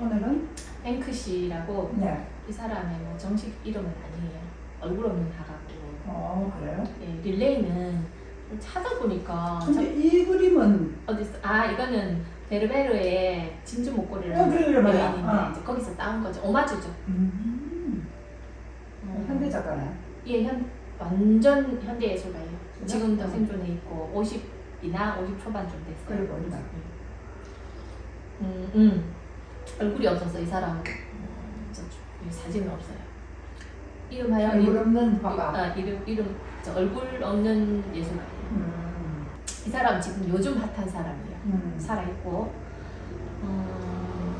오늘은 뱅크시라고 네. 이 사람의 뭐 정식 이름은 아니에요. 얼굴 없는 화가고. 그래요? 예, 릴레이는 찾아보니까 근데 이 그림은 어디 있어? 아 이거는 베르베르의 진주 목걸이를 그래, 맞아. 여인인데 이제 거기서 따온 거죠. 오마주죠. 현대 작가네. 예, 완전 현대 예술가예요. 그래? 지금도 생존해 있고 50이나 50 초반쯤 됐어요. 그래 보인다. 얼굴이 없어서 이 사람 사진은 없어요. 이름하여 얼굴 없는 화가. 이름 저 얼굴 없는 예술가예요. 이 사람 지금 요즘 핫한 사람이에요. 살아 있고.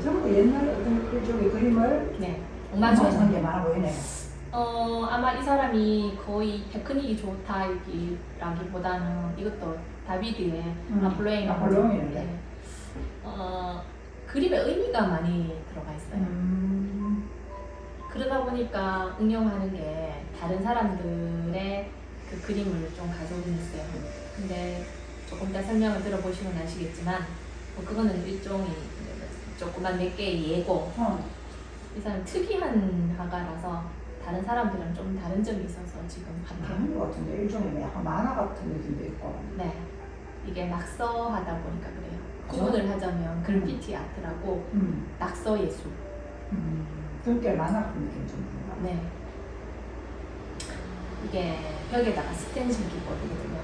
전부 옛날 어떤 일종의 그림을 네. 오마주한 게 많아 보이네. 아마 이 사람이 거의 테크닉이 좋다기보다는 이것도 다비드의 아폴로잉인데 네. 그림에 의미가 많이 들어가 있어요. 그러다 보니까 응용하는 게 다른 사람들의 그 그림을 좀 가져오긴 했어요. 근데 조금 이따 설명을 들어보시면 아시겠지만 뭐 그거는 일종의 조그만 몇 개의 예고. 이 사람 특이한 화가라서 다른 사람들은 좀 다른 점이 있어서 지금 핫해요. 많은 것 같은데 일종의 약간 만화 같은 느낌도 있고. 네, 이게 낙서하다 보니까 그래요. 그죠? 구분을 하자면 그래피티 아트라고 낙서 예술. 그렇게 만화 같은 느낌 좀 든다. 네, 이게 벽에다가 스텐실 기법이거든요.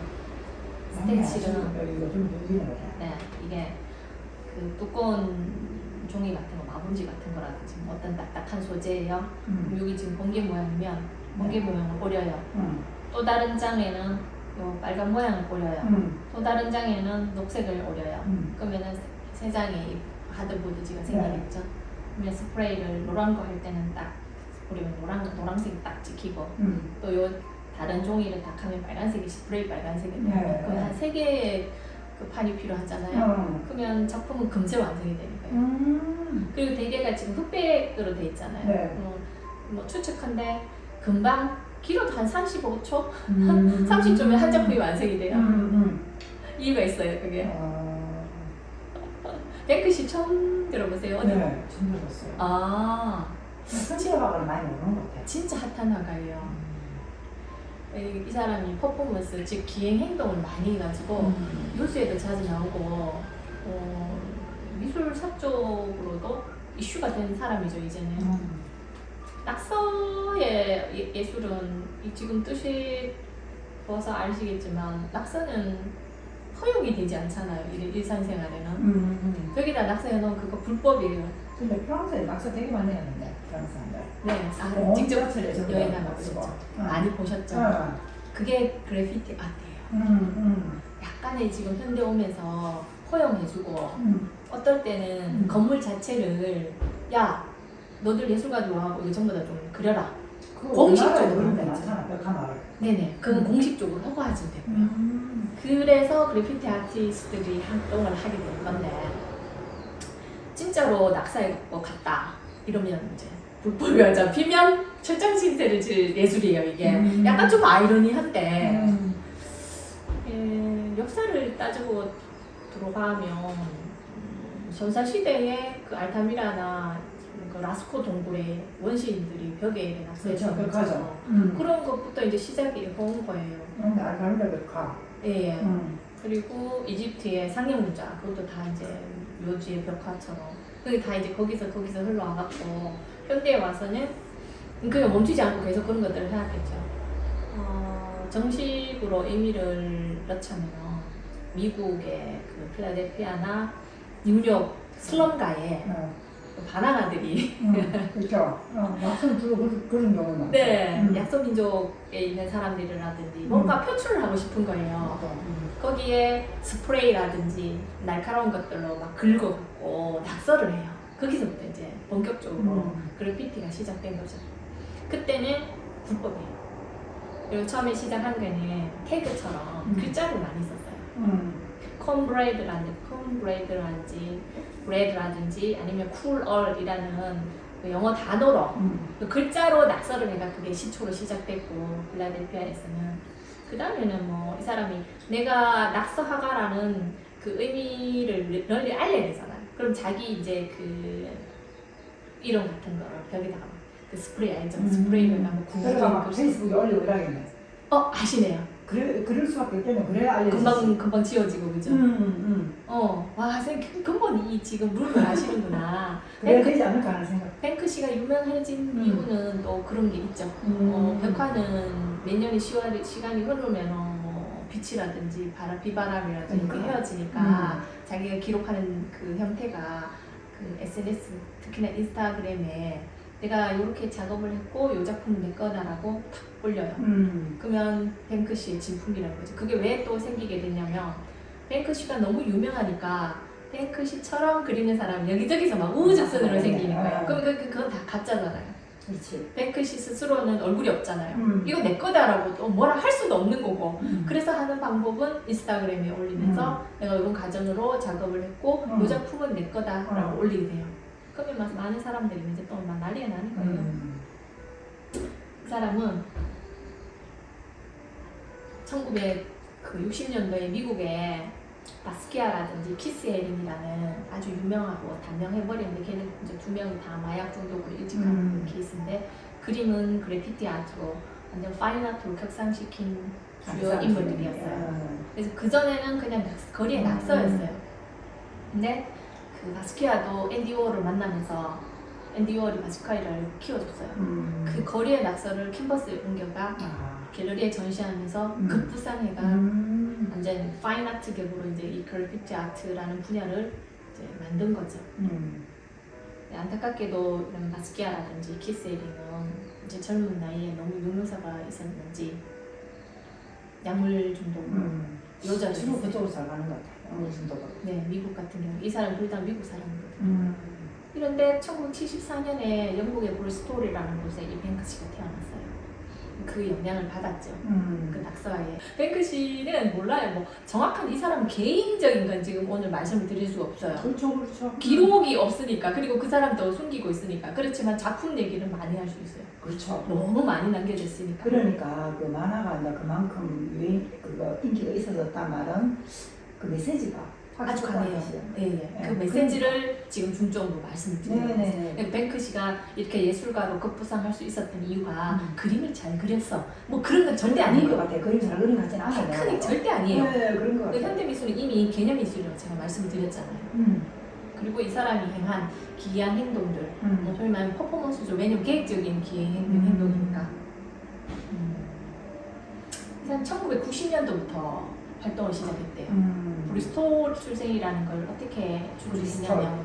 스텐실은 여기가 좀 늘리네. 네, 이게 그 두꺼운 종이 같은 거, 마분지 같은 거라든지 뭐 어떤 딱딱한 소재예요. 여기 지금 번개 모양이면 번개 모양을 오려요. 또 다른 장에는 요 빨간 모양을 오려요. 또 다른 장에는 녹색을 오려요. 그러면은 세 장의 하드보드지가 생기겠죠. 그러면 스프레이를 노란 거 할 때는 딱 뿌리면 노란색이 딱 찍히고 또 요 다른 종이를 딱 하면 빨간색이 스프레이 빨간색이 되면 거의 한 3개의 그 판이 필요하잖아요. 그러면 작품은 금세 완성이 되는 거예요. 그리고 대개가 지금 흑백으로 돼 있잖아요. 네. 뭐 추측한데 금방 길어도 한 35초? 30초면 한 작품이 완성이 돼요. 이유가 있어요, 그게. 뱅크시 처음 들어보세요? 어디? 네, 처음 들었어요. 아, 현실 화가를 많이 모르는 것 같아요. 진짜 핫한 화가예요. 이 사람이 퍼포먼스, 즉 기행 행동을 많이 해가지고 뉴스에도 자주 나오고 미술사 쪽으로도 이슈가 된 사람이죠, 이제는. 낙서의 예술은 지금 뜻이 보아서 아시겠지만 낙서는 허용이 되지 않잖아요, 일상생활에는. 벽에다 낙서해놓은 그거 불법이에요. 근데 프랑스에 낙서 되게 많이 했는데 프랑스 사람들. 네, 직접 여행 가보셨죠? 많이 보셨죠? 그게 그래피티 아트예요. 약간의 지금 현대 오면서 허용해주고 어떨 때는 건물 자체를 야 너들 예술가들 와하고 이거 전부 다 좀 그려라. 공식적으로 그런 데 그런 거지. 많잖아. 벽화마을. 네네, 그건 공식적으로 허가해주면 되고요. 그래서 그래피티 아티스트들이 활동을 하게 된 건데 진짜로 낙사해 뭐 갔다 이러면 이제 불법이 잡히면 철장 신세를 질 예술이에요, 이게. 약간 좀 아이러니한데 역사를 따지고 들어가면 선사시대에 그 알타미라나 그 라스코 동굴의 원시인들이 벽에 낙서해서 벽화죠. 그런 것부터 이제 시작이 온 거예요. 알타미라 벽화. 예. 그리고 이집트의 상형문자 그것도 다 이제 묘지의 벽화처럼 그게 다 이제 거기서 흘러와갖고 현대에 와서는 그냥 멈추지 않고 계속 그런 것들을 해왔겠죠. 정식으로 의미를 넣자면 미국의 그 필라델피아나 뉴욕 슬럼가에 바나나들이 그렇죠. 낙선 주로 그런 경우는 많죠. 네, 약소민족에 있는 사람들이라든지 뭔가 표출을 하고 싶은 거예요. 거기에 스프레이라든지 날카로운 것들로 막 긁어갖고 낙서를 해요. 거기서부터 이제 본격적으로 그래피티가 시작된 거죠. 그때는 불법이에요. 그리고 처음에 시작한 거는 태그처럼 글자를 많이 썼어요. 브레드라든지 아니면 쿨얼이라는 그 영어 단어로 그 글자로 낙서를 해가 그게 시초로 시작됐고 필라델피아에서는 그 다음에는 뭐 이 사람이 내가 낙서화가라는 그 의미를 널리 알려야 되잖아요. 그럼 자기 이제 그 이름 같은 거를 벽에다가 그 스프레이 알죠? 스프레이를 하고 그래가 막 페이스북에 올리고 이러겠네. 아시네요. 그럴 수밖에 없겠네. 그래야 알려지지. 금방 지워지고 그죠? 와 선생님 근본 이 지금 룰을 아시는구나. 그래야 되지 않을까 하는 생각. 뱅크시가 유명해진 이유는 또 그런 게 있죠. 벽화는 몇 년의 시간이 흐르면 빛이라든지 비바람이라든지 이렇게 그러니까. 헤어지니까 자기가 기록하는 그 형태가 그 SNS 특히나 인스타그램에 내가 이렇게 작업을 했고 이 작품은 내 거다라고 탁 올려요. 그러면 뱅크시의 진품이라는 거죠. 그게 왜 또 생기게 됐냐면 뱅크시가 너무 유명하니까 뱅크시처럼 그리는 사람이 여기저기서 막 우후죽순으로 생기는 거예요. 그럼 그건 다 가짜잖아요. 그렇지. 뱅크시 스스로는 얼굴이 없잖아요. 이거 내 거다라고 또 뭐라 할 수도 없는 거고. 그래서 하는 방법은 인스타그램에 올리면서 내가 이런 과정으로 작업을 했고 이 작품은 내 거다라고 올리게 돼요. 그러면 많은 사람들이 이제 또 막 난리가 나는 거예요. 그 사람은 1960년도에 미국에 바스키아라든지 키스 에린이라는 아주 유명하고 단명해버렸는데 걔는 이제 두 명이 다 마약 중독으로 일찍 간 케이스인데 그림은 그래피티 아트로 완전 파인 아트로 격상시킨 주요 인물들이었어요. 그래서 그전에는 그냥 거리의 낙서였어요. 근데 그 바스키아도 앤디 워홀을 만나면서 앤디 워홀이 바스키아를 키워줬어요. 그 거리의 낙서를 캔버스에 옮겨가 갤러리에 전시하면서 급부상해가 완전 파인 아트 격으로 이제 이 그래피티 아트라는 분야를 이제 만든 거죠. 안타깝게도 이런 바스키아라든지 키스 에린은 이제 젊은 나이에 너무 용모사가 있었는지 약물 중독으로 요자를 주로 그쪽으로 잘 가는 것 같아요. 약물 중독으로. 네, 미국 같은 경우 이 사람 둘 다 미국 사람이거든요. 이런데 1974년에 영국의 브리스톨이라는 곳에 이 뱅크시가 태어났어요. 그 영향을 받았죠. 그 낙서에. 뱅크시는 몰라요. 뭐 정확한 이 사람은 개인적인 건 지금 오늘 말씀을 드릴 수 없어요. 그렇죠. 기록이 없으니까 그리고 그 사람도 숨기고 있으니까 그렇지만 작품 얘기는 많이 할 수 있어요. 그렇죠. 너무 많이 남겨졌으니까. 그러니까 그 만화가 이제 그만큼 인기가 있어졌단 말은 그 메시지가 아주 강해요. 네. 그 메시지를 지금 중점으로 말씀드리는 거예요. 뱅크시가 이렇게 예술가로 급부상할 수 있었던 이유가 그림을 잘 그렸어. 뭐 그런 건 절대 아닌 것 같아요. 그림 잘 그리는 것 같지는 않아요. 테크닉 절대 아니에요. 네, 그런 것 같아요. 현대미술은 이미 개념미술이라고 제가 말씀을 드렸잖아요. 그리고 이 사람이 행한 기이한 행동들, 뭐 소위 말하면 퍼포먼스죠. 왜냐면 계획적인 행동이니까. 이 사람 1990년도부터 활동을 시작했대요. 브리스톨 출생이라는 걸 어떻게 추구했냐면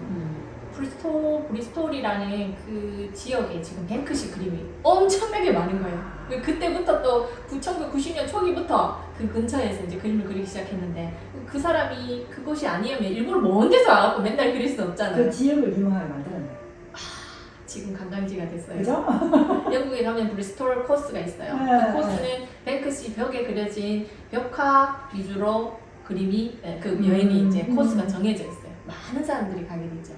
브리스톨이라는 그 지역에 지금 뱅크시 그림이 엄청나게 많은 거예요. 그때부터 또 1990년 초기부터 그 근처에서 이제 그림을 그리기 시작했는데 그 사람이 그곳이 아니면 일부러 먼 데서 와갖고 맨날 그릴 수는 없잖아요. 그 지역을 유명하게 만들었네. 지금 관광지가 됐어요. 그죠? 영국에 가면 브리스톨 코스가 있어요. 그 코스는 뱅크시 벽에 그려진 벽화 위주로 그림이 그 여행이 이제 코스가 정해져 있어요. 많은 사람들이 가게 되죠.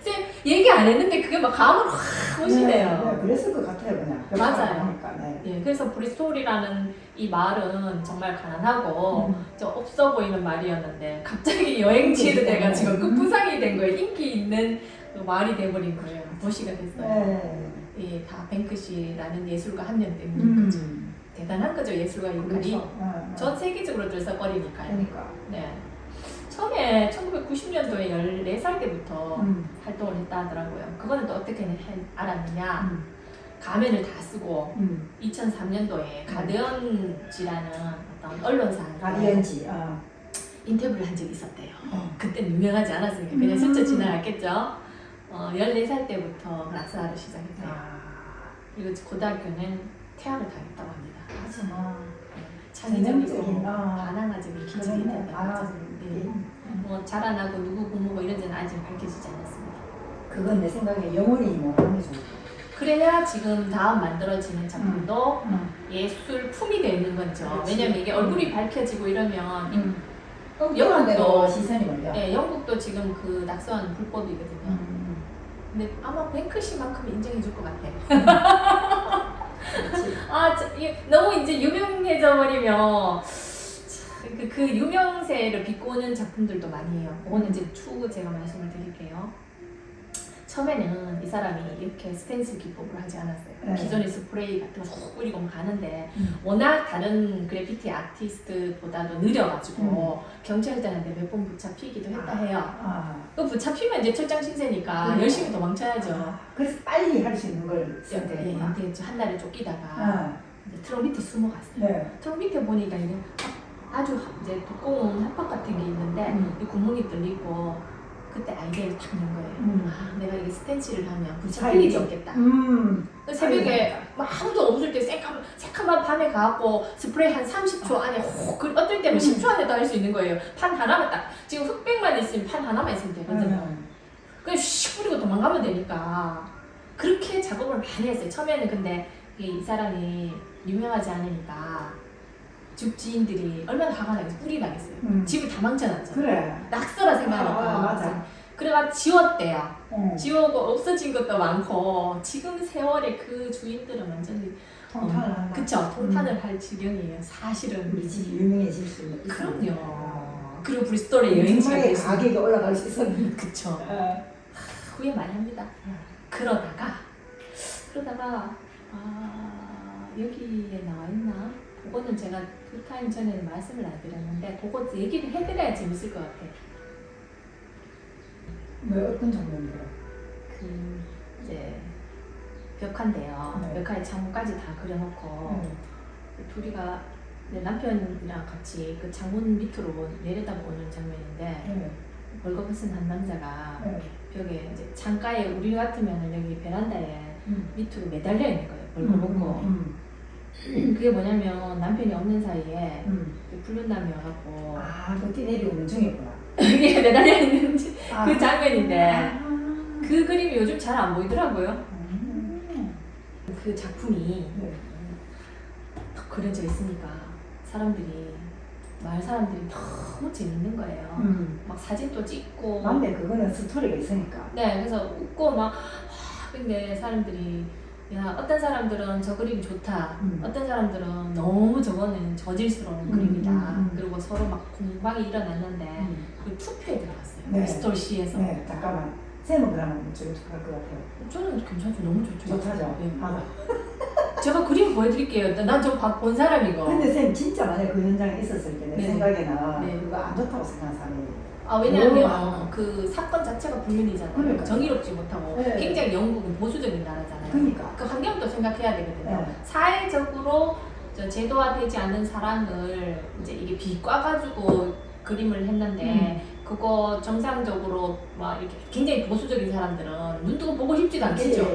쌤 얘기 안 했는데 그게 막 감으로 확 오시네요. 네, 그랬을 것 같아요, 그냥. 맞아요. 네. 네, 그래서 브리스톨이라는 이 마을은 정말 가난하고 좀 없어 보이는 마을이었는데 갑자기 여행지로 돼가지고 급부상이 된 거예요. 인기 있는 마을이 돼버린 거예요. 도시가 됐어요. 예, 다 뱅크시라는 예술가 한 명 때문인 거죠. 대단한 거죠, 예술가 역할이. 그렇죠. 전 세계적으로 들썩거리니까요. 그러니까. 네. 처음에 1990년도에 14살 때부터 활동을 했다 하더라고요. 그거는 또 어떻게 알았느냐. 가면을 다 쓰고 2003년도에 가디언지라는 어떤 언론사에 가디언지. 인터뷰를 한 적이 있었대요. 그때는 유명하지 않았으니까 그냥 스쳐 지나갔겠죠. 14살 때부터 낙서하러 시작했대요. 그리고 고등학교는 퇴학을 당했다고 합니다. 하지마. 창의적이고 반항아적인 기질이 있다고 하죠. 네. 뭐 자라나고 누구 부모고 이런지는 아직 밝혀지지 않았습니다. 그건 내 생각에 영원히 못하는 게 좋을 것 같아요. 그래야 지금 다음 만들어지는 작품도 예술품이 되는 거죠. 그렇지. 왜냐면 이게 얼굴이 밝혀지고 이러면 영국도 시선이 몰려. 네, 영국도 지금 그 낙서하는 불법이거든요. 근데 아마 뱅크시만큼 인정해 줄 것 같아. 너무 이제 유명해져 버리면 그 유명세를 비꼬는 작품들도 많이 해요. 그거는 이제 추후 제가 말씀을 드릴게요. 처음에는 이 사람이 이렇게 스텐실 기법을 하지 않았어요. 네. 기존의 스프레이 같은 거 쏙 뿌리고 가는데 워낙 다른 그래피티 아티스트보다도 느려가지고 경찰들한테 몇 번 붙잡히기도 했다 해요. 그 붙잡히면 이제 철장 신세니까 열심히 도망쳐야죠. 그래서 빨리 할 수 있는 걸 네, 선택했구나. 한 달에 쫓기다가 이제 트럭 밑에 숨어갔어요. 네. 트럭 밑에 보니까 이게 아주 이제 두꺼운 합박 같은 게 있는데 이 구멍이 뚫리고 그때 아이디어를 딱 낸 거예요. 아, 내가 이게 스텐치를 하면 붙잡힐 일이 없겠다. 새벽에 막 아무도 없을 때 새카만 밤에 가갖고 스프레이 한 30초 안에 혹 어떨 때는 10초 안에도 할 수 있는 거예요. 판 하나만 딱 지금 흑백만 있으면 판 하나만 있으면 되거든요. 그냥 슉 뿌리고 도망가면 되니까 그렇게 작업을 많이 했어요. 처음에는 근데 이 사람이 유명하지 않으니까 집 지인들이 얼마나 화가 나겠어요. 뿔이 나겠어요. 집을 다 망쳐놨잖아요. 그래. 낙서라 생각하니까. 맞아. 그래가 지웠대요. 지우고 없어진 것도 많고 지금 세월에 그 주인들은 완전히 통탄을 한다. 그쵸. 통탄을 할 지경이에요. 사실은. 우리 집이 유명해질 수 있는. 그럼요. 그리고 브리스톨의 여행지가 정말 됐어요. 가격이 올라갈 수 있었는데. 그쵸. 후회 많이 합니다. 그러다가 여기에 나와 있나? 그거는 제가 2타임 전에는 말씀을 안 드렸는데 그거 얘기를 해드려야 재밌을 것 같아요. 뭐 어떤 장면이요? 그 이제 벽화인데요. 네. 벽화에 창문까지 다 그려놓고 둘이가 내 남편이랑 같이 그 창문 밑으로 내려다보는 장면인데 벌거벗은 한 남자가 벽에 이제 창가에 우리 같으면 여기 베란다에 밑으로 매달려 있는 거예요. 벌거벗고 그게 뭐냐면 남편이 없는 사이에 불륜남이 와갖고 그 뛰내리고 중이구나. 그게 매달려 있는 그 장면인데 그 그림이 요즘 잘 안 보이더라고요. 그 작품이 딱 그려져 있으니까 마을 사람들이 너무 재밌는 거예요. 막 사진도 찍고. 맞네, 그거는 스토리가 있으니까. 네, 그래서 웃고 막 근데 사람들이 야 어떤 사람들은 저 그림이 좋다. 어떤 사람들은 너무 저거는 저질스러운 그림이다. 그리고 서로 막 공방이 일어났는데 그 투표에 들어갔어요. 네. 브리스톨시에서. 네, 잠깐만. 쌤은 그러면 좀 좋을 것 같아요. 저는 괜찮죠. 너무 좋죠. 좋다죠. 네. 맞아. 제가 그림 보여드릴게요. 난 저 본 사람이고. 근데 쌤 진짜 만약에 그 현장에 있었을 때 내 네. 생각에는 네. 그거 안 좋다고 생각하는 사람이. 왜냐하면 그 사건 자체가 불륜이잖아요. 그러니까요. 정의롭지 못하고 네. 굉장히 영국은 보수적인 나라잖아요. 그러니까. 그 환경도 생각해야 되거든요. 네. 사회적으로 제도화되지 않은 사랑을 이제 이게 비꼬아가지고 그림을 했는데 그거 정상적으로 막 이렇게 굉장히 보수적인 사람들은 눈 뜨고 보고 싶지도 않겠죠.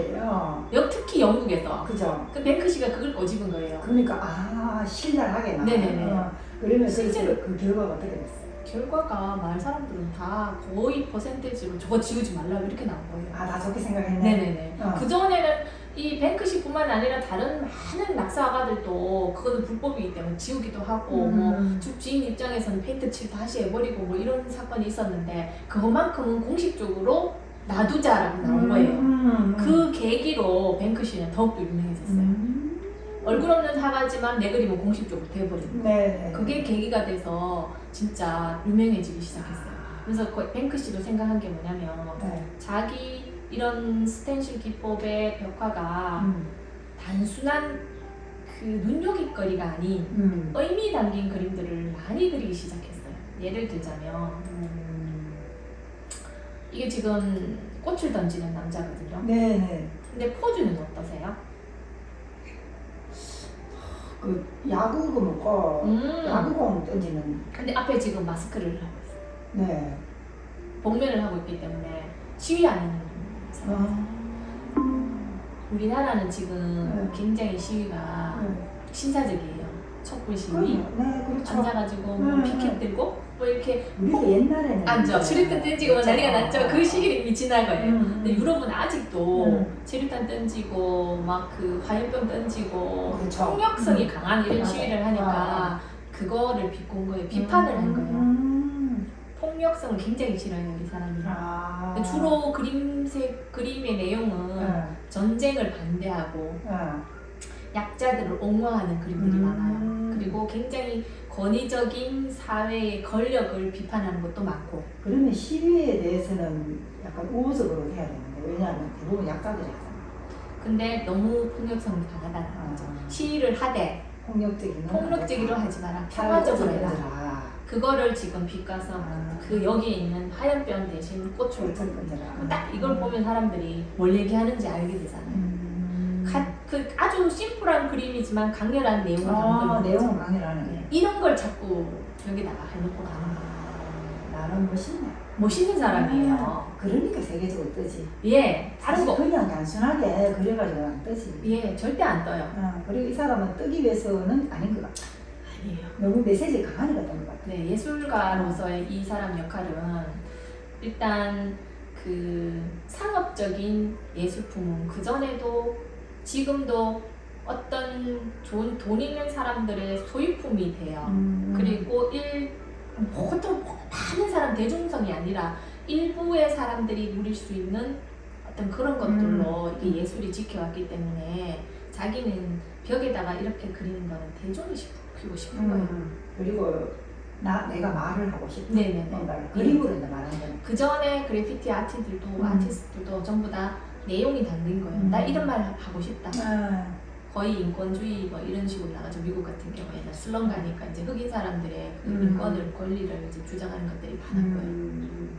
특히 영국에서. 그죠. 그 뱅크시가 그걸 꼬집은 거예요. 그러니까 신랄하게 나. 네네네. 그러면 실제로 그 결과가 어떻게 됐어요? 결과가 마을 사람들은 다 거의 퍼센테이지로 저거 지우지 말라고 이렇게 나온 거예요. 다 좋게 생각했네. 네네네. 그전에는 이 뱅크시뿐만 아니라 다른 많은 낙서가들도 그거는 불법이기 때문에 지우기도 하고 집 주인 입장에서는 페인트 칠 다시 해버리고 뭐 이런 사건이 있었는데 그것만큼은 공식적으로 놔두자라고 나온 거예요. 그 계기로 뱅크시는 더욱더 유명해졌어요. 얼굴 없는 사과지만 내 그림은 공식적으로 돼버린 거예요. 네. 그게 계기가 돼서 진짜 유명해지기 시작했어요. 그래서 뱅크시도 생각한 게 뭐냐면 자기 이런 스텐실 기법의 벽화가 단순한 그 눈요깃거리가 아닌 의미 담긴 그림들을 많이 그리기 시작했어요. 예를 들자면 이게 지금 꽃을 던지는 남자거든요. 네네. 근데 포즈는 어떠세요? 그 야구고 먹고 야구공 던지는. 근데 앞에 지금 마스크를 하고 있어요. 네. 복면을 하고 있기 때문에 시위하는 사람. 우리나라는 지금 굉장히 시위가 신사적이에요. 촛불 시위. 네, 그렇죠. 앉아가지고 뭐 피켓 들고 뭐 이렇게 우리가 옛날에는 앉아 수류탄 던지고 난리가 났죠. 그 시기를 이미 지난 거예요. 근데 유럽은 아직도 체류탄 던지고 막 그 화염병 던지고 그렇죠. 폭력성이 강한 이런 맞아. 시위를 하니까 그거를 비꼰 거예요. 비판을 한 거예요. 폭력성을 굉장히 싫어해요, 이 사람이. 주로 그림의 내용은 전쟁을 반대하고 약자들을 옹호하는 그림들이 많아요. 그리고 굉장히 권위적인 사회의 권력을 비판하는 것도 많고. 그러면 시위에 대해서는 약간 우호적으로 해야 되는데 왜냐하면 대부분 약자들이잖아. 근데 너무 폭력성이 강하다는 거죠. 시위를 하되 폭력적으로 하지 마라. 평화적으로 해라. 그거를 지금 빗가서 그 여기에 있는 화염병 대신 꽃을 딱 이걸 보면 사람들이 뭘 얘기하는지 알게 되잖아요. 그 아주 심플한 그림이지만 강렬한 내용을 담고 있는 내용은 강렬하네. 이런 걸 자꾸 여기다가 해놓고 가는 거예요. 나는 멋있네. 멋있는 사람이에요. 그러니까 세계적으로 뜨지. 예, 다른 거 그냥 단순하게 그려가지고 안 뜨지. 예, 절대 안 떠요. 그리고 이 사람은 뜨기 위해서는 아닌 것 같아. 아니에요. 너무 메시지가 강하게 갔던 것 같아. 네, 예술가로서의 이 사람 역할은 일단 그 상업적인 예술품은 그 전에도 지금도 어떤 좋은 돈 있는 사람들의 소유품이 돼요. 그리고 보통 많은 사람 대중성이 아니라 일부의 사람들이 누릴 수 있는 어떤 그런 것들로 이게 예술이 지켜왔기 때문에 자기는 벽에다가 이렇게 그리는 거는 대중이 시키고 싶은 거예요. 그리고 내가 말을 하고 싶은 네네네. 그림으로 말하는 거는 그 전에 그래피티 아티스트들도 전부 다 내용이 담긴 거예요. 나 이런 말 하고 싶다. 거의 인권주의 뭐 이런 식으로 나가죠. 미국 같은 경우에는 슬럼 가니까 이제 흑인 사람들의 그 인권을 권리를 이제 주장하는 것들이 많은 거예요.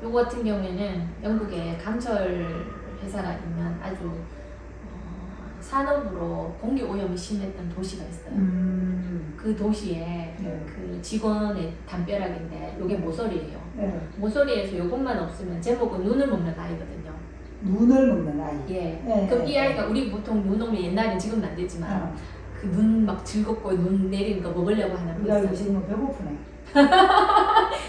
요거 같은 경우에는 영국에 강철 회사가 있는 아주 산업으로 공기 오염이 심했던 도시가 있어요. 그 도시에 그 직원의 담벼락인데 요게 모서리예요. 모서리에서 요것만 없으면 제목은 눈을 먹는 아이거든요. 눈을 먹는 아이. 예. 그럼 이 아이가 우리 보통 눈 오면 옛날엔 지금은 안 되지만 그 눈 막 즐겁고 눈 내리는 거 먹으려고 하는 거 있어요. 지금 배고프네.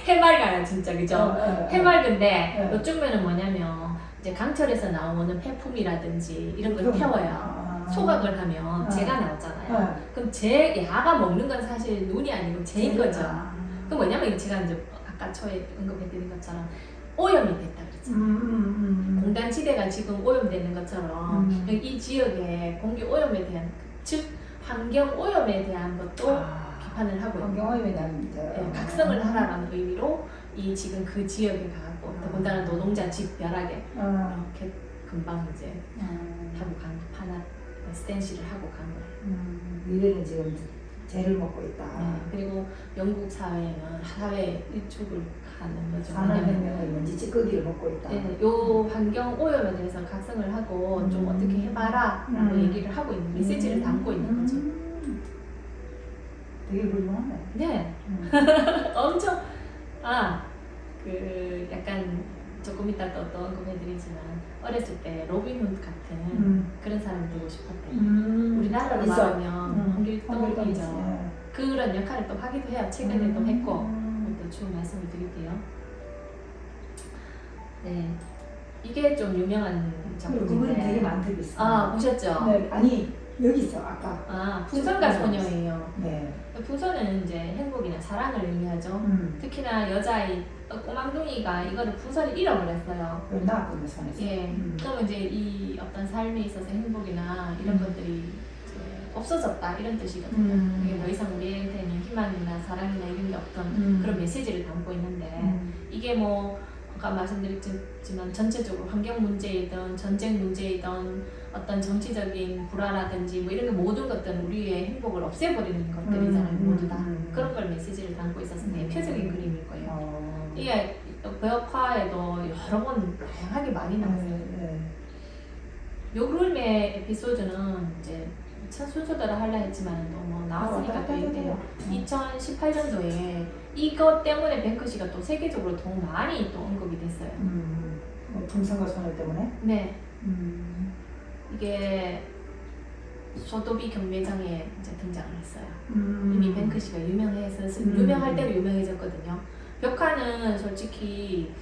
해맑아요 진짜 그죠? 해맑은데 요즘에는 뭐냐면 이제 강철에서 나오는 폐품이라든지 이런 걸 태워요. 소각을 하면 재가 나오잖아요. 그럼 야가 먹는 건 사실 눈이 아니고 재인 거죠. 그 뭐냐면 제가 이제 아까 초에 언급해드린 것처럼 오염이 됐다 그랬잖아요. 공단지대가 지금 오염되는 것처럼 이 지역의 공기 오염에 대한 즉 환경 오염에 대한 것도 비판을 하고 있는 환경 오염에 대한 각성을 하라는 의미로 이 지금 그 지역에 가고 더군다나 노동자 집 벼락에 이렇게 금방 이제 하고 간 하나 스탠시를 하고 간 거예요. 미래는 지금 죄를 먹고 있다. 그리고 영국 사회는 사회 일축을 하는 거죠. 산업혁명의 먼지 찌꺼기를 먹고 있다. 요 환경 오염에 대해서 각성을 하고 좀 어떻게 해봐라라고 얘기를 하고 있는 메시지를 담고 있는 거죠. 되게 훌륭하네. 네, 엄청 그 약간 조금 이따 또 언급해드리지만 어렸을 때 로빈 후드 같은 그런 사람이 되고 싶었대요. 우리나라로 말하면 홍길동이죠. 그런 역할을 또 하기도 해요. 최근에 또 했고 또 추후 말씀을 드릴게요. 네, 이게 좀 유명한 작품인데 그분이 되게 많대 비싸. 보셨죠? 네, 아니 여기 있어 아까. 풍선과 소녀예요. 네. 풍선은 이제 행복이나 사랑을 의미하죠. 특히나 여자아이 꼬망둥이가 이거를 풍선을 잃어버렸어요. 나쁜데 손에서. 예. 그러면 이제 이 어떤 삶에 있어서 행복이나 이런 것들이 이제 없어졌다 이런 뜻이거든요. 이게 더 이상 우리한테는 희망이나 사랑이나 이런 게 없던 그런 메시지를 담고 있는데 이게 뭐 아까 말씀드렸지만 전체적으로 환경 문제이든 전쟁 문제이든 어떤 정치적인 불화라든지 뭐 이런 모든 것들은 우리의 행복을 없애버리는 것들이잖아요. 모두 다 그런 걸 메시지를 담고 있어서 대표적인 그림일 거예요. 이게 벽화에도 여러 번 다양하게 많이 나왔어요. 요 그림의 에피소드는 이제 순서대로 하려 했지만 또 뭐 나왔으니까 또 얘기해요. 2018년도에 이것 때문에 뱅크시가 또 세계적으로 더 많이 또 언급이 됐어요. 풍선과 소녀 때문에? 네. 이게 소도비 경매장에 이제 등장을 했어요. 이미 뱅크시가 유명할 때로 유명해졌거든요. 벽화는 솔직히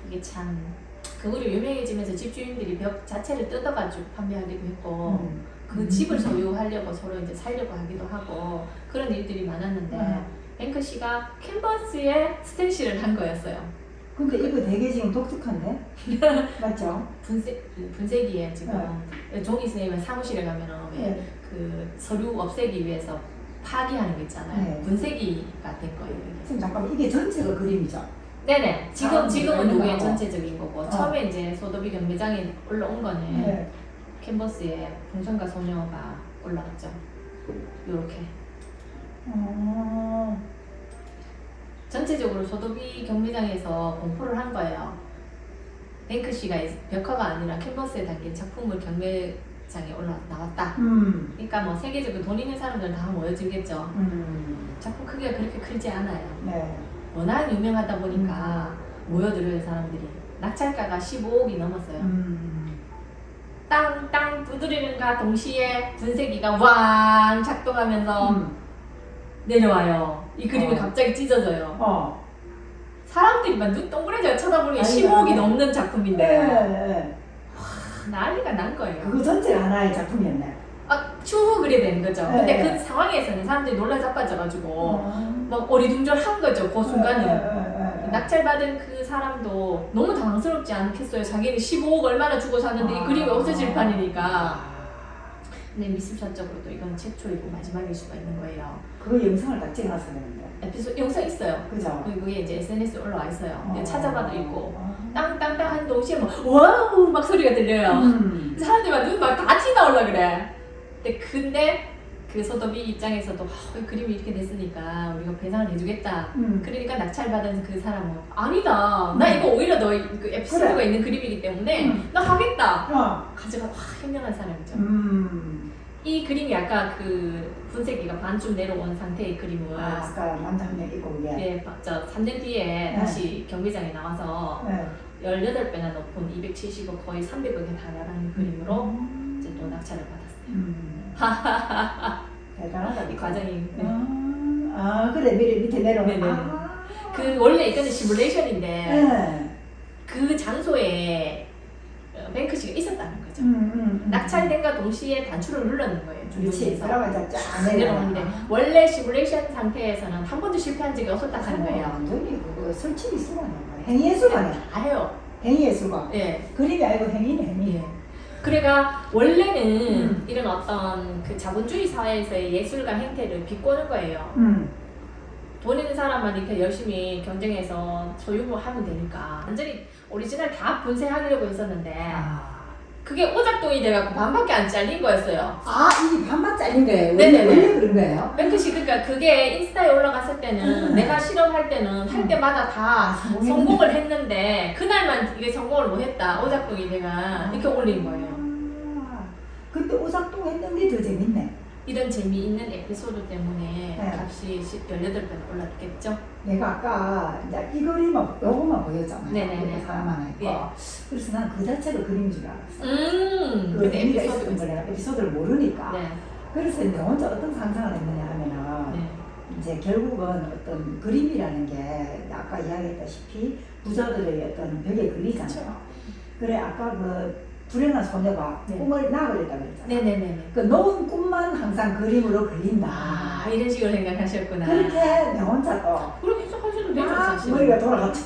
이게 참 그거를 유명해지면서 집주인들이 벽 자체를 뜯어가지고 판매하기도 했고 그 집을 소유하려고 서로 이제 살려고 하기도 하고 그런 일들이 많았는데 뱅크시가 캔버스에 스탠시를 한 거였어요. 근데 이거 되게 지금 독특한데? 맞죠? 분쇄기에 지금 종이 선생님의 사무실에 가면은 왜 그 서류 없애기 위해서 파기하는 거 있잖아요. 네. 분쇄기가 된 거예요. 이게. 지금 잠깐만 이게 전체가 그림이죠? 네네. 지금은 있는 이게 거고. 전체적인 거고 처음에 이제 소도비 경매장에 올라온 거는 네. 캔버스에 풍선과 소녀가 올라왔죠. 요렇게. 전체적으로 소도비 경매장에서 공포를 한 거예요. 뱅크시가 벽화가 아니라 캔버스에 담긴 작품을 경매장에 나왔다. 그러니까 뭐 세계적으로 돈 있는 사람들은 다 모여들겠죠. 작품 크기가 그렇게 크지 않아요. 네. 워낙 유명하다 보니까 모여들어요 사람들이. 낙찰가가 15억이 넘었어요. 땅땅 두드리는가 동시에 분쇄기가 왕 작동하면서 내려와요. 이 그림이 갑자기 찢어져요. 사람들이 막 눈 동그래져 쳐다보니 15억이 넘는 작품인데 네. 난리가 난 거예요. 그거 전체가 하나의 작품이었네. 추후 그래 되는 거죠. 네. 근데 그 상황에서는 사람들이 놀라 자빠져가지고 막 어리둥절한 거죠. 그 순간은. 낙찰받은 그 사람도 너무 당황스럽지 않겠어요. 자기는 15억 얼마나 주고 샀는데 이 그림이 없어질 판이니까. 근데 미술사적으로도 이건 최초이고 마지막일 수가 있는 거예요. 그거 영상을 딱 찍어놨어야 되는데. 에피소드 영상 있어요. 그죠? 그게 이제 SNS에 올라와 있어요. 찾아봐도 있고 땅땅땅 한 동시에 막 와우 막 소리가 들려요. 사람들이 막 눈 막 다 튀나올라 그래. 근데 그 소도비 입장에서도 이 그림이 이렇게 됐으니까 우리가 배상을 해주겠다. 그러니까 낙찰받은 그 사람은 아니다. 나 이거 오히려 너 그 에피소드가 그래. 있는 그림이기 때문에 나 하겠다. 어. 가져가 현명한 사람이죠. 음. 이 그림이 아까 그 분쇄기가 반쯤 내려온 상태의 그림을 아까 남자 한 명 있고 이게. 예, 3년 뒤에 네. 다시 경매장에 나와서 네. 18배나 높은 270억 거의 300억에 달하는 그림으로 이제 또 낙찰을 받았어요. 대단하다. 이 과정이. 네. 그래 밑에 내려오면. 네네. 그 원래 이거는 시뮬레이션인데 네. 그 장소에 뱅크시가 있었다는 거죠. 낙찰된과 동시에 단추를 눌렀는 거예요. 그렇지. 중동에서. 그러면 이제 쫙 내려오는데 원래 시뮬레이션 상태에서는 한 번도 실패한 적이 없었다 하는 거예요. 완전히 그거 설치 미술관이야. 행위예술관이야. 다 해요. 행위예술관. 예. 그림이 아니고 행위네 행위. 예. 그러니까 원래는 이런 어떤 그 자본주의 사회에서의 예술가 행태를 비꼬는 거예요. 돈 있는 사람만 이렇게 열심히 경쟁해서 소유물 하면 되니까 완전히 오리지널 다 분쇄하려고 했었는데 그게 오작동이 돼갖고 반밖에 안 잘린 거였어요. 이게 반만 잘린 거예요? 네네네. 원래 그런 거예요? 뱅크시 그러니까 그게 인스타에 올라갔을 때는 내가 실험할 때는 할 때마다 다 성공을 했는데 그날만 이게 성공을 못했다. 오작동이 내가 이렇게 올린 거예요. 그때 오작동 했는데 더 재밌네. 이런 재미있는 에피소드 때문에 네. 값이 18배나 올랐겠죠? 내가 아까 이제 이 그림은 요거만 보였잖아요. 네네네. 사람 하나 있고. 예. 그래서 난 그 자체가 그림인 줄 알았어. 그 근데 의미가 에피소드 있었던 걸 내가 에피소드를 모르니까. 네. 그래서 이제 혼자 어떤 상상을 했느냐 하면은 네. 이제 결국은 어떤 그림이라는 게 아까 이야기했다시피 부자들의 어떤 벽에 걸리잖아요. 그쵸. 그래 아까 그 불행한 소녀가 네. 꿈을 낳으랬다고 그랬잖아. 네네네. 그 놓은 꿈만 항상 그림으로 걸린다. 이런 식으로 생각하셨구나. 그렇게 내 혼자 또 그렇게 해석하셔도 되죠, 막 사실. 머리가 돌아갔지.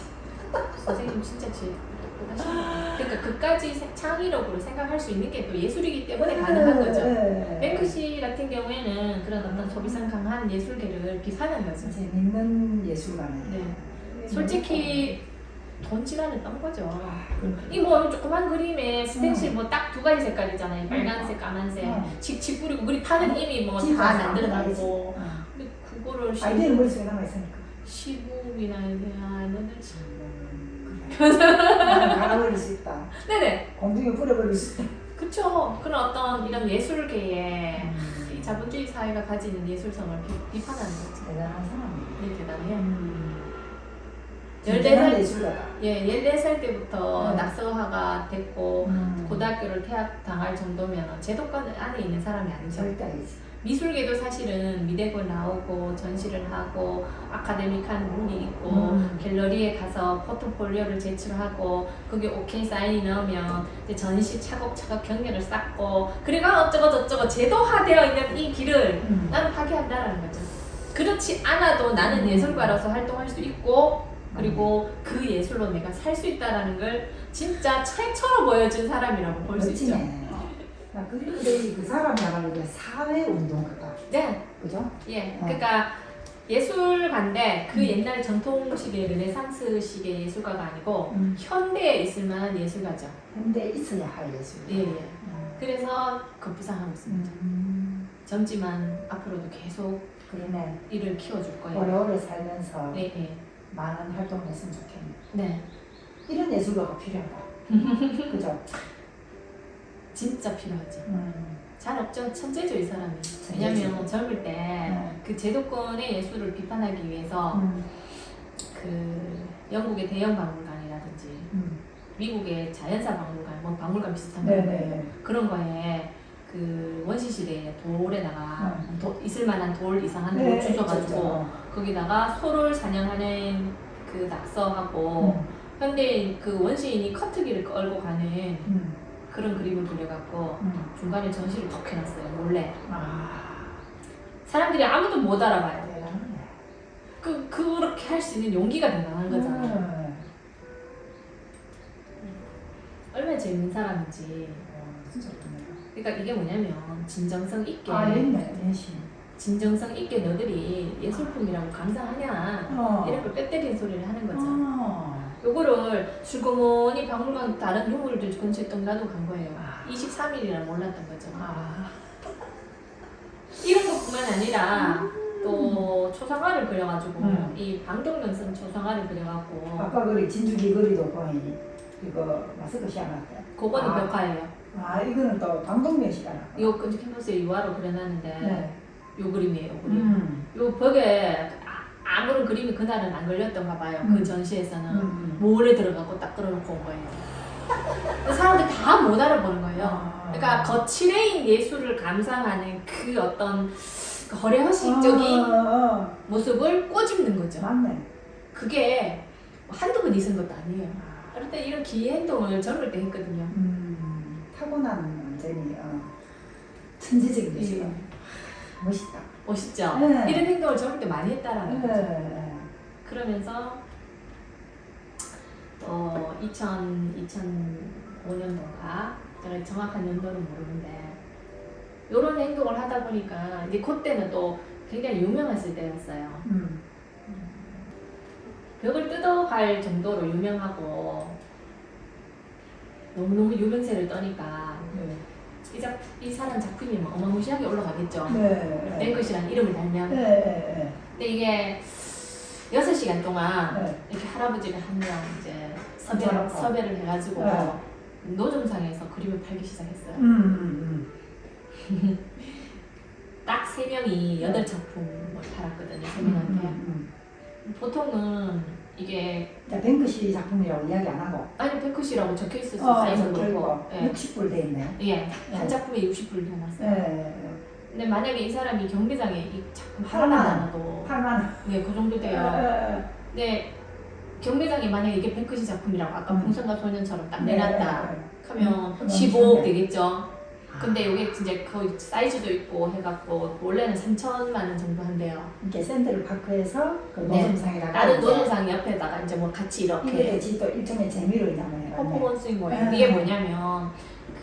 선생님 진짜 똑똑하시네. 그러니까 그까지 창의력으로 생각할 수 있는 게 또 예술이기 때문에 가능한 거죠. 뱅크시 같은 경우에는 그런 어떤 소비성 강한 예술계를 비판한 거죠. 재밌는 예술가네. 네. 솔직히 돈 지랄을 떤 거죠. 이 뭐 조그만 그림에 스텐실 뭐 딱 두 가지 색깔이잖아요. 빨간색, 까만색. 칙칙 뿌리고 그리 판은 이미 뭐 다 만들어놨고. 근데 그거를 아이디어는 머릿속에 남아있으니까. 15억이나 너는 참. 갈아버릴 수 있다. 네네. 공중에 뿌려버릴 수 있다. 그쵸. 그런 어떤 이런 예술계에 이 자본주의 사회가 가지는 예술성을 비판하는 거지. 대단한 사람이에요. 네, 대단해요. 진정한 14살, 예술가다. 예, 14살 때부터 네. 낙서화가 됐고 고등학교를 퇴학당할 정도면 제도권 안에 있는 사람이 아니죠. 절대 아니지. 미술계도 사실은 미대고 나오고 전시를 하고 아카데믹한 룰이 있고 갤러리에 가서 포트폴리오를 제출하고 거기 오케이 사인이 넣으면 이제 전시 차곡차곡 경력을 쌓고 그리고 어쩌고 저쩌고 제도화되어 있는 이 길을 나는 파괴한다라는 거죠. 그렇지 않아도 나는 예술가로서 활동할 수 있고 그리고 그 예술로 내가 살 수 있다라는 걸 진짜 최초로 보여준 사람이라고 볼 수 있죠. 멋지네. 아, 그리고 그 사람이 말하는 게 사회 운동 같다. 네, 그죠? 예. 그러니까 예술가인데 그 옛날 전통식의 르네상스식의 예술가가 아니고 현대에 있을 만한 예술가죠. 현대 있어야 할 예술. 예, 예. 그래서 급부상하고 있습니다. 젊지만 앞으로도 계속 그러네. 일을 키워줄 거예요. 오래오래 살면서 예, 예. 많은 활동을 했으면 좋겠네. 네. 이런 예술가가 필요하다. 그죠? 진짜 필요하죠. 잘 없죠. 천재죠, 이 사람이. 왜냐면 젊을 때 그 제도권의 예술을 비판하기 위해서 그 영국의 대형 박물관이라든지 미국의 자연사 박물관, 뭐 박물관 비슷한 거 그런 거에 그 원시 시대에 돌에다가 있을 만한 돌 이상한 돌 주워가지고 거기다가 소를 사냥하는 그 낙서하고 현대 그 원시인이 커트기를 끌고 가는 그런 그림을 그려갖고 중간에 전시를 턱 해놨어요. 몰래. 사람들이 아무도 못 알아봐요. 그렇게 할 수 있는 용기가 대단한 거잖아요. 얼마나 재밌는 사람인지. 진짜 좋네요. 그러니까 이게 뭐냐면 진정성 있게 진정성 있게 너들이 예술품이라고 감상하냐 이런 걸 빼때리는 소리를 하는 거죠. 요거를 슬그머니 박물관 다른 유물들 근처에 똥 놔두고 간 거예요. 23일이라 몰랐던 거죠. 이런 것뿐만 아니라 또 초상화를 그려가지고 이 방독면성 초상화를 그려갖고 아까 그 진주기 거리도 거의 이거 마스크 시작할때 그거는 벽화예요. 이거는 또 방독면시잖아. 요 근처 캠퍼스에 유화로 그려놨는데 요 그림이에요. 요 그림. 요 벽에 아무런 그림이 그날은 안 걸렸던가 봐요. 그 전시에서는 몰래 들어가고 딱 끌어놓고 온 거예요. 사람들이 다 못 알아보는 거예요. 그러니까 거칠애인 예술을 감상하는 그 어떤 그 허례허식적인 모습을 꼬집는 거죠. 맞네. 그게 한두 번 있은 것도 아니에요. 그런데 이런 기이 행동을 젊을 때 했거든요. 타고난 완전히 천재적인 예술. 멋있다. 멋있죠? 네. 이런 행동을 젊을 때 많이 했다라는 거죠. 네. 그러면서 2005년도인가 제가 정확한 연도는 모르는데 이런 행동을 하다 보니까 이제 그때는 또 굉장히 유명했을 때였어요. 벽을 뜯어갈 정도로 유명하고 너무너무 유명세를 떠니까 이 사람 작품이 뭐 어마무시하게 올라가겠죠. 뱅크시라는 이름을 달면. 근데 이게 6시간 동안 이렇게 할아버지가 한 명 이제 섭외를 해가지고 노점상에서 그림을 팔기 시작했어요. 딱 3명이 8작품을 팔았거든요. 3명한테. 보통은 이게 뱅크시 작품이라고 이야기 안 하고 아니 뱅크시라고 적혀있을 수 사이즈도 그렇고 60불 돼 있네요. 예, 한 작품에 60불 해놨어요. 근데 만약에 이 사람이 경매장에 이 작품 하나만 나눠도 8만 네, 그 정도 돼요. 근데 경매장에 만약에 이게 뱅크시 작품이라고 아까 풍선과 소년처럼 딱 내놨다 하면 15억 되겠죠. 근데 이게 진짜 거의 사이즈도 있고 해갖고 원래는 3천만 원 정도 한대요. 이렇게 샌들파크에서 그 노점상에다가 다른 노점상 옆에다가 이제 뭐 같이 이렇게 이게 또 일종의 재미로 있냐면 퍼포먼스인 거예요. 이게 뭐냐면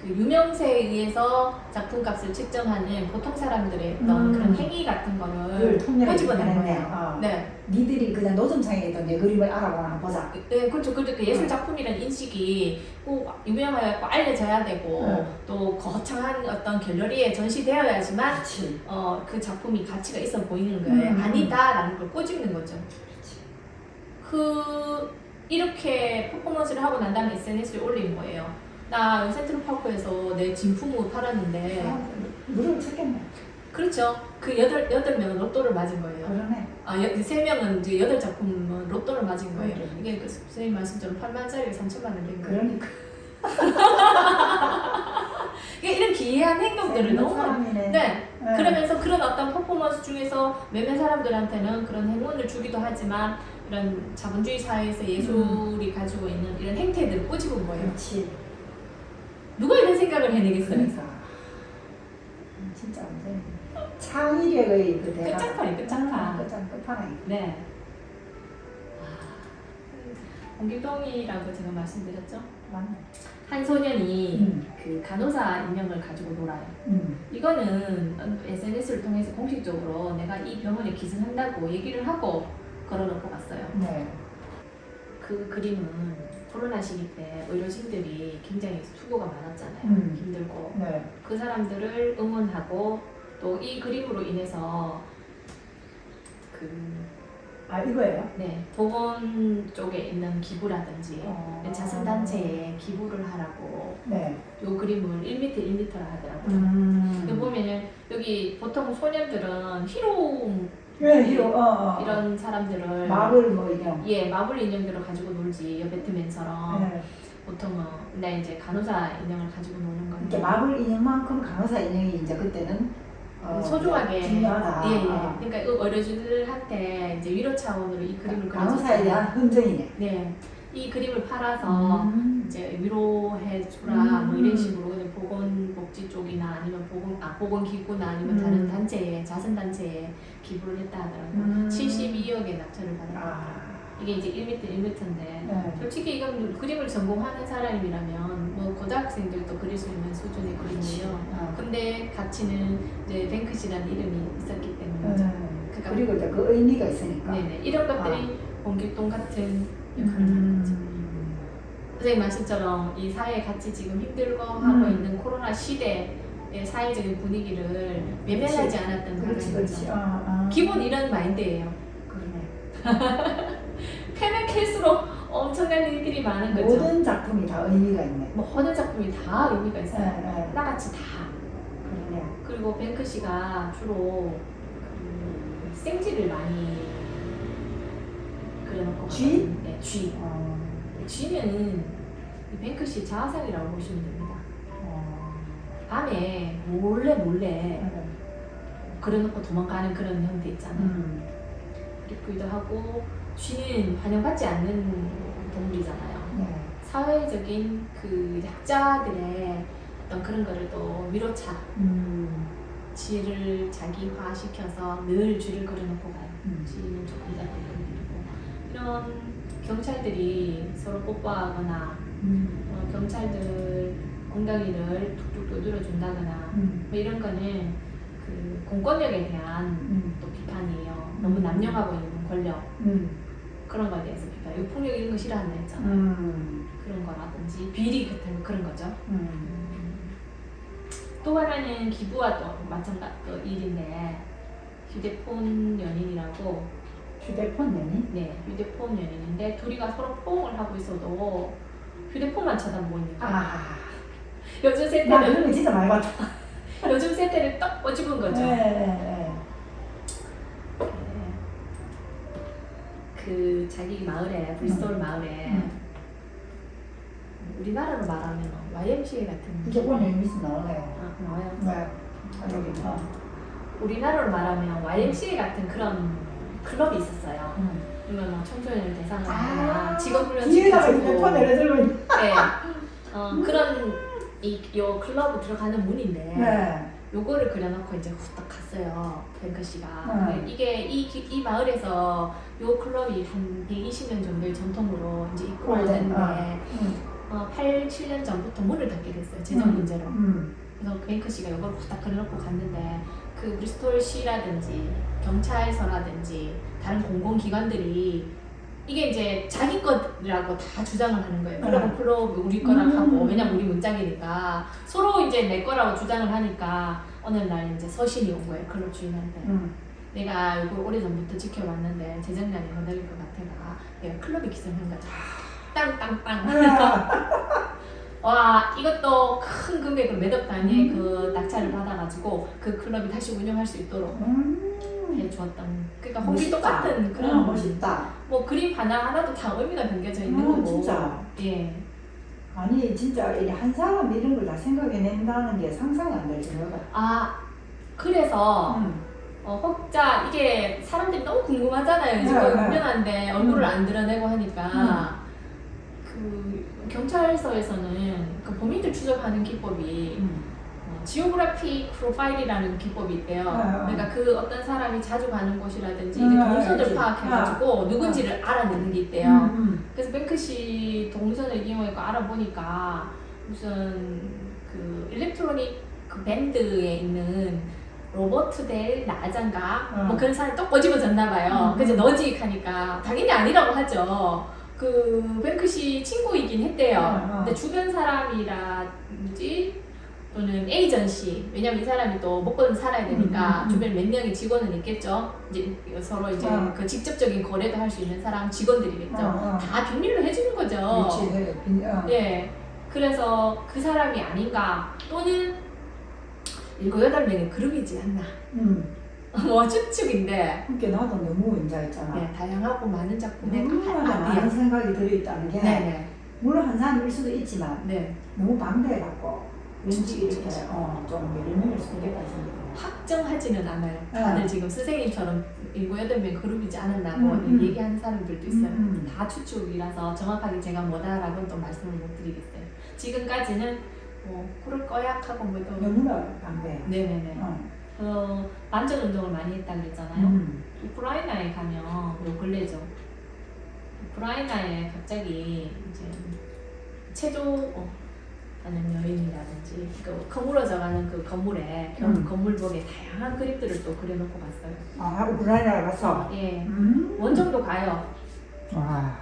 그 유명세에 의해서 작품값을 측정하는 보통 사람들의 어떤 그런 행위 같은 거를 꼬집어낸 거예요. 네. 니들이 그냥 노점상에 있던 내 그림을 알아보나 한번 보자. 네, 그렇죠. 그렇죠. 그 예술 작품이라는 인식이 꼭 유명하고 알려져야 되고 또 거창한 어떤 갤러리에 전시되어야지만 그 작품이 가치가 있어 보이는 거예요. 아니다라는 걸 꼬집는 거죠. 이렇게 퍼포먼스를 하고 난 다음에 SNS에 올린 거예요. 나 센트럴파크에서 내 진품을 팔았는데 무릎을 쳤겠네. 그렇죠. 그 8명은 로또를 맞은 거예요. 그러네. 3명은 이제 8작품은 로또를 맞은 거예요. 이게 그 선생님 말씀처럼 8만짜리가 3천만 원 된 거예요. 그러니까. 이런 기이한 행동들을 너무 네. 그러면서 그런 어떤 퍼포먼스 중에서 몇몇 사람들한테는 그런 행운을 주기도 하지만 이런 자본주의 사회에서 예술이 가지고 있는 이런 행태들을 꼬집은 거예요. 그렇지. 누가 이런 생각을 해내겠어요? 그러니까. 진짜 완전 창의력의 그 대가. 끝장판이 끝장판. 끝판왕. 네. 봉길동이라고 제가 말씀드렸죠. 맞네. 한 소년이 음. 그 간호사 인형을 가지고 놀아요. 음. 이거는 SNS를 통해서 공식적으로 내가 이 병원에 기증한다고 얘기를 하고 걸어놓고 갔어요. 네. 그 그림은 코로나 시기 때 의료진들이 굉장히 수고가 많았잖아요. 힘들고. 네. 그 사람들을 응원하고 또 이 그림으로 인해서 그 아 이거예요? 네, 보건 쪽에 있는 기부라든지 자선단체에 기부를 하라고 네. 요 그림을 1m 1m라 하더라고요. 여기 보면은 여기 보통 소년들은 히로 네, 이거 이런 사람들을 마블 뭐 인형. 예 마블 인형들을 가지고 놀지 배트맨처럼 네. 보통은 나 이제 간호사 인형을 가지고 노는 건데 이렇게 마블 인형만큼 간호사 인형이 이제 그때는 소중하게 중요하다. 예. 그러니까 그 어르신들한테 이제 위로 차원으로 이 그림을 간호사에 대한 흔적이네. 네, 이 그림을 팔아서 이제 위로해 주라 뭐 이런 식으로 그냥 보건복지 쪽이나 아니면 보건기구나 아니면 다른 단체에 자선단체에 기부를 했다 하더라고요. 72억의 낙찰을 받았다. 이게 이제 1m 1m인데 네. 솔직히 이건 그림을 전공하는 사람이라면 뭐 고등학생들도 그릴 수 있는 수준의 그림이에요. 근데 가치는 이제 뱅크시라는 이름이 있었기 때문이죠. 그러니까 그리고 이제 그 의미가 있으니까. 네네 이런 것들이 봉길동 같은 역할을 하는 거죠. 선생님 말씀처럼 이 사회 같이 지금 힘들고 하고 있는 코로나 시대의 사회적인 분위기를 외면하지 않았던 그렇지, 그렇지. 과정이죠. 기본 이런 마인드예요. 그러네. 캐면 캘수록 엄청난 일들이 많은 거죠. 모든 작품이 다 의미가 있네. 모든 작품이 다 의미가 있어요. 네. 하나같이 다. 그러네. 그리고 뱅크시가 주로 그 생쥐를 많이 그려놓고 쥐? 네, 쥐. 쥐는 이 뱅크시 자화상이라고 보시면 됩니다. 밤에 몰래 그려놓고 도망가는 그런 형태 있잖아요. 그리기도 하고 쥐는 환영받지 않는 동물이잖아요. 네. 사회적인 그 약자들의 어떤 그런 거를 또 위로차 쥐를 자기화시켜서 늘 쥐를 그려놓고 가요. 쥐는 조금 더 그리고 이런 경찰들이 서로 뽀뽀하거나 경찰들 엉덩이를 툭툭 두드려준다거나 뭐 이런 거는 그 공권력에 대한 또 비판이에요. 너무 남용하고 있는 권력 그런 거에 대해서 비판. 이 폭력 이런 거 싫어한다 했잖아요. 그런 거라든지 비리 같은 거 그런 거죠. 또 하나는 기부와 또 마찬가지 일인데 휴대폰 연인이라고. 휴대폰 연인? 네, 휴대폰 연인인데 둘이가 서로 포옹을 하고 있어도 휴대폰만 쳐다보고 있는 거예요. 요즘 나 세대는 그런 거 진짜 많이 봤다. 요즘 세대를 딱 꼬집은 거죠. 네. 그 자기 마을에 브리스톨 마을에 우리나라로 말하면 YMCA 같은 휴대폰 연인 미스 나오네요. 나와요. 네. 여기. 우리나라로 말하면 YMCA 같은 그런 클럽이 있었어요. 그러면 뭐 청소년을 대상으로 하거나 직업훈련 뒤에다가 시켜주고 휴대폰을 들고 있는. 네. 그런 요 클럽 들어가는 문인데 네. 요거를 그려놓고 이제 후딱 갔어요. 뱅크 씨가. 이게 이 마을에서 요 클럽이 한 120년 정도의 전통으로 이제 이끌어오는데 8, 7년 전부터 문을 닫게 됐어요. 재정 문제로. 그래서 뱅크 씨가 요걸 후딱 그려놓고 갔는데 그 브리스톨 시라든지 경찰서라든지 다른 공공기관들이 이게 이제 자기 거라고 다 주장을 하는 거예요. 클럽은 클럽 우리 거라고 하고 왜냐면 우리 문짝이니까 서로 이제 내 거라고 주장을 하니까 어느 날 이제 서신이 온 거예요. 클럽 주인한테. 내가 이걸 오래전부터 지켜왔는데 재정난이 흔들릴 것 같아가 내가 클럽에 기증한 거죠. 땅땅땅. 와 이것도 큰 금액을 몇 억 단위의 그 낙찰을 받아가지고 그 클럽이 다시 운영할 수 있도록 해주었던. 그러니까 홍기 똑같은 그런 멋있다. 뭐 그림 하나하나도 다 의미가 담겨져 있는 거고. 진짜. 예. 아니 진짜 한 사람 이런 걸 다 생각해낸다는 게 상상이 안 될 정도가. 그래서 혹자 이게 사람들이 너무 궁금하잖아요. 지금 유명한데 얼굴을 안 드러내고 하니까 그 경찰서에서는 그 범인들 추적하는 기법이 지오그래픽 프로파일이라는 기법이 있대요. 그러니까 그 어떤 사람이 자주 가는 곳이라든지 이게 알지. 동선을 파악해가지고 누군지를 알아내는 게 있대요. 그래서 뱅크시 동선을 이용해서 알아보니까 무슨 그 일렉트로닉 그 밴드에 있는 로버트 델 나잔가 뭐 그런 사람이 또 꼬집어졌나 봐요. 그래서 너지익하니까 당연히 아니라고 하죠. 그 뱅크시 친구이긴 했대요. 근데 주변 사람이라든지 또는 에이전시, 왜냐면 이 사람이 또 먹고는 살아야 되니까 주변에 몇 명의 직원은 있겠죠. 이제 서로 이제 그 직접적인 거래도 할 수 있는 사람 직원들이겠죠. 다 비밀로 해주는 거죠. 그렇지. 예. 그래서 그 사람이 아닌가 또는 7-8명의 그룹이지 않나. 뭐 추측인데. 그러니까 나도 너무 인자했잖아. 네, 다양하고 많은 작품에 많은 생각이 들어있다는 게 네네. 물론 한 사람일 수도 있지만 네. 너무 방대해갖고 왠지 이렇게 좀 여러 명일 수도 있겠다 싶어요. 확정하지는 않아요. 다들 지금 선생님처럼 7-8명 그룹이지 않았나 뭐 얘기하는 사람들도 있어요. 다 추측이라서 정확하게 제가 뭐다라고는 또 말씀을 못 드리겠어요. 지금까지는 뭐 그럴 거야 하고 뭐도 너무나 방대해. 네네네. 만전 운동을 많이 했다고 그랬잖아요. 우크라이나에 가면 요 근래죠. 우크라이나에 갑자기 이제 체조 하는 여인이라든지 그 거물어져가는 그 건물에 건물벽에 다양한 그림들을 또 그려놓고 갔어요. 아, 우크라이나에 가서? 예. 원정도 가요. 와.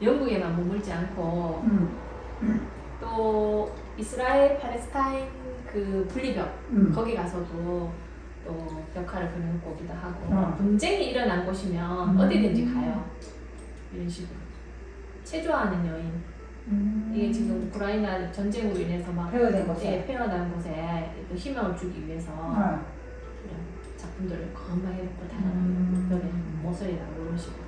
영국에만 머물지 않고 또 이스라엘 팔레스타인 그 분리벽 거기 가서도 또 벽화를 그려놓고 오기도 하고 분쟁이 일어난 곳이면 어디든지 가요. 이런 식으로 체조하는 여인. 이게 지금 우크라이나 전쟁으로 인해서 막 폐허된 곳에 폐허난 곳에 또 희망을 주기 위해서 이런 작품들을 건강해놓고 다니는 벽에 모서리나 이런 식으로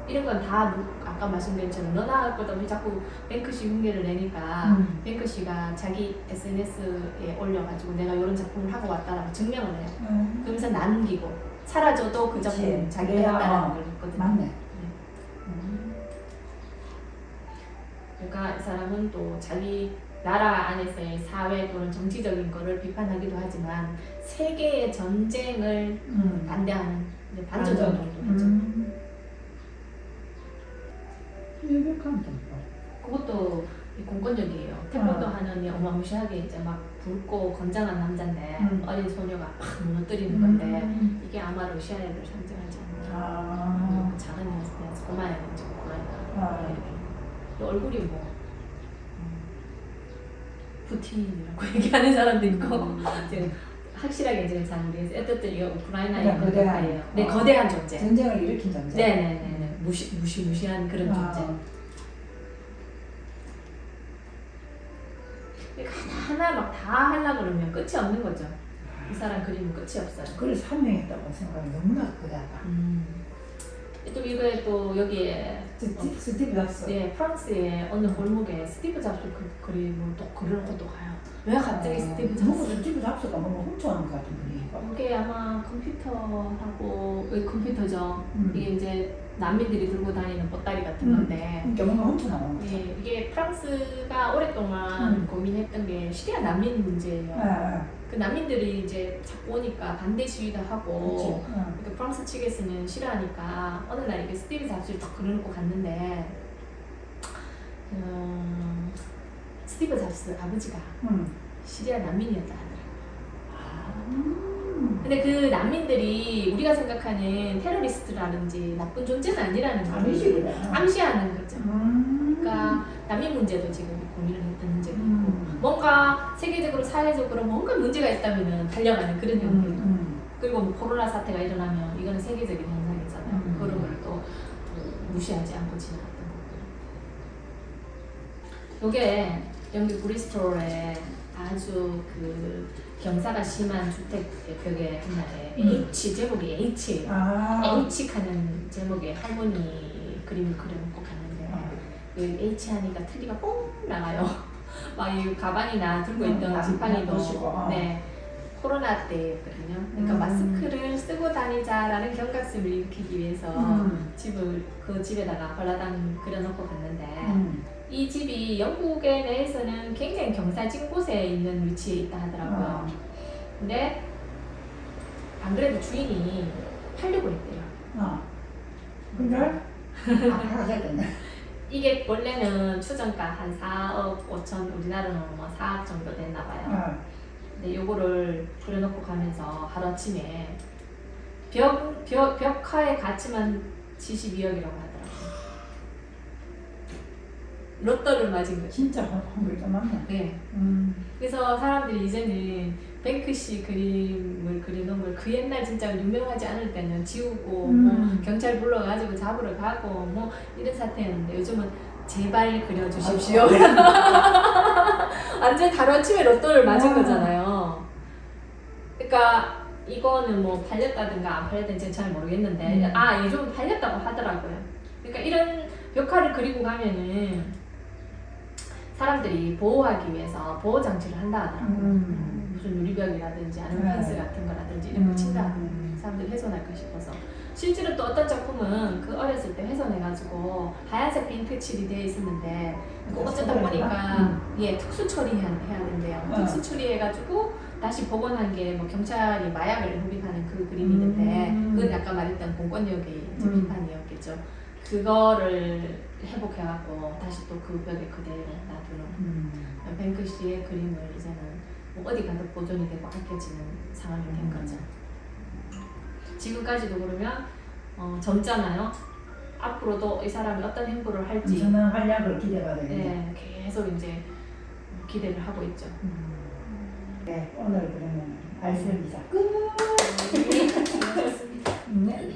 이런 건 다 아까 말씀드린 것처럼 너나 할 거다 왜 자꾸 뱅크시 흉내를 내니까 뱅크시가 자기 SNS에 올려가지고 내가 이런 작품을 하고 왔다라고 증명을 해요. 그러면서 남기고 사라져도 그 작품 자기가 했다라는 걸 했거든요. 맞네. 그러니까 이 사람은 또 자기 나라 안에서의 사회 또는 정치적인 거를 비판하기도 하지만 세계의 전쟁을 반대하는 반전 운동도 하죠. 그것도 공권력이에요. 태권도 하는 이 어마무시하게 이제 막 붉고 건장한 남자인데 어린 소녀가 팍 무너뜨리는 건데 이게 아마 러시아를 상징하지 않나. 작은 여자, 고마운 여자, 고마운 얼굴이 뭐 푸틴이라고 얘기하는 사람도 있고 이제 확실하게 이제 잘 모르겠어요. 어쨌든 이거 우크라이나의 거대한 네, 거대한 존재. 전쟁을 일으킨 존재. 네네네. 무시무시한 그런 존재. 하나 막 다 하려고 그러면 끝이 없는 거죠. 이 사람 그림은 끝이 없어요. 그걸 설명했다고 생각하면 너무나 거대하다. 또 이거에 또 여기에 스티브 잡스. 네, 프랑스의 어느 골목에 스티브 잡스 그림을 또 그려놓고 또 가요. 왜 갑자기 스티브 잡스? 스티브 잡스가 뭔가 훔쳐오는 것 같은 분위기가. 이게 아마 컴퓨터하고 컴퓨터죠. 이게 이제 난민들이 들고 다니는 보따리 같은 건데. 그러니까 뭔가 훔쳐나오는 거죠. 예, 이게 프랑스가 오랫동안 고민했던 게 시리아 난민 문제예요. 그 난민들이 이제 자꾸 오니까 반대 시위도 하고 그러니까 프랑스 측에서는 싫어하니까 어느 날 이게 스티브 잡스를 딱 그려놓고 갔는데 스티브 잡스 아버지가 시리아 난민이었다 하더라고요. 근데 그 난민들이 우리가 생각하는 테러리스트라든지 나쁜 존재는 아니라는 걸 암시하는 거죠. 그러니까 난민 문제도 지금 고민을 했던 문제가 있고 뭔가 세계적으로 사회적으로 뭔가 문제가 있다면 달려가는 그런 형태예요. 그리고 뭐 코로나 사태가 일어나면 이거는 세계적인 현상이잖아요. 그런 걸 또 무시하지 않고 지나갔던 거고요. 이게 영국 브리스톨에 아주 그 경사가 심한 주택 벽에 옛날에 H 제목이 H예요. H 하는 제목의 할머니 그림을 그려놓고 갔는데 그 H 하니까 틀니가 뽕 나가요. 막 이 가방이나 들고 있던 지팡이도 네 코로나 때였거든요. 그러니까 마스크를 쓰고 다니자라는 경각심을 일으키기 위해서 그 집에다가 벌라당 그려놓고 갔는데 이 집이 영국에 내에서는 굉장히 경사진 곳에 있는 위치에 있다 하더라고요. 근데 안 그래도 주인이 팔려고 했대요. 근데 팔아야겠네. 이게 원래는 추정가 한 4억 5천, 우리나라는 뭐 4억 정도 됐나 봐요. 근데 요거를 그려놓고 가면서 하루아침에 벽화의 가치만 72억이라고 하더라고요. 로또를 맞은 거죠. 진짜 환불이 좀 많네. 네. 그래서 사람들이 이제는 뱅크시 그림을 그려놓은 걸 그 옛날 진짜 유명하지 않을 때는 지우고 뭐 경찰 불러가지고 잡으러 가고 뭐 이런 사태였는데 요즘은 제발 그려주십시오. 완전 하루아침에 로또를 맞은 거잖아요. 그러니까 이거는 뭐 팔렸다든가 안 팔렸는지 잘 모르겠는데 요즘 팔렸다고 하더라고요. 그러니까 이런 벽화를 그리고 가면은 사람들이 보호하기 위해서 보호 장치를 한다 하더라고요. 무슨 유리벽이라든지 아니면 펜스 같은 거라든지 이런 거 친다 하더라고요. 사람들이 훼손할까 싶어서. 실제로 또 어떤 작품은 그 어렸을 때 훼손해가지고 하얀색 핑크 칠이 되어 있었는데 어쩌다 보니까 특수 처리해야 된대요. 특수 처리해가지고 다시 복원한 게 뭐 경찰이 마약을 흡입하는 그 그림이 있는데 그건 아까 말했던 공권력의 이제 비판이었겠죠. 그거를 회복해갖고 다시 또 그 벽에 그대로 놔두는 뱅크시의 그림을 이제는 뭐 어디 가도 보존이 되고 아껴지는 상황이 된 거죠. 지금까지도 그러면 젊잖아요. 앞으로도 이 사람이 어떤 행보를 할지 엄청난 활약을 기대가 되겠네. 네, 계속 이제 기대를 하고 있죠. 네, 오늘 그러면 알쓸 기자 끝. 네, 수고하셨습니다. 네.